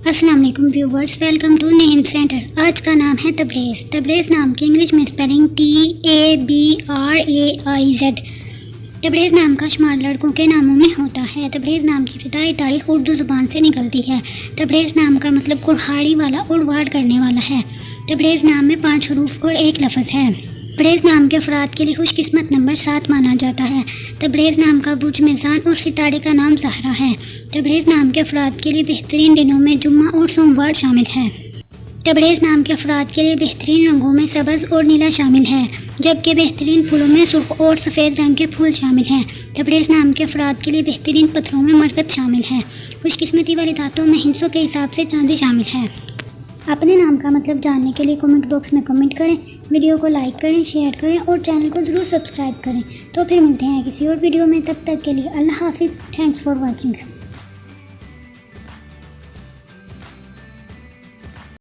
السلام علیکم viewers, welcome to نیم سینٹر۔ آج کا نام ہے تبریز۔ تبریز نام کی انگلش میں اسپیلنگ TABRAIZ۔ تبریز نام کا شمار لڑکوں کے ناموں میں ہوتا ہے۔ تبریز نام کی ابتدائی تاریخ اردو زبان سے نکلتی ہے۔ تبریز نام کا مطلب کڑہاڑی والا اور وار کرنے والا ہے۔ تبریز نام میں 5 حروف اور 1 لفظ ہے۔ تبریز نام کے افراد کے لیے خوش قسمت نمبر 7 مانا جاتا ہے۔ تبریز نام کا برج میزان اور ستارے کا نام زہرا ہے۔ تبریز نام کے افراد کے لیے بہترین دنوں میں جمعہ اور سوموار شامل ہے۔ تبریز نام کے افراد کے لیے بہترین رنگوں میں سبز اور نیلا شامل ہے، جبکہ بہترین پھولوں میں سرخ اور سفید رنگ کے پھول شامل ہیں۔ تبریز نام کے افراد کے لیے بہترین پتھروں میں مرکز شامل ہے۔ خوش قسمتی والی دھاتوں میں ہندسوں کے حساب سے چاندی شامل ہے۔ اپنے نام کا مطلب جاننے کے لیے کمنٹ باکس میں کمنٹ کریں، ویڈیو کو لائک کریں، شیئر کریں اور چینل کو ضرور سبسکرائب کریں۔ تو پھر ملتے ہیں کسی اور ویڈیو میں، تب تک کے لیے اللہ حافظ۔ Thanks for watching.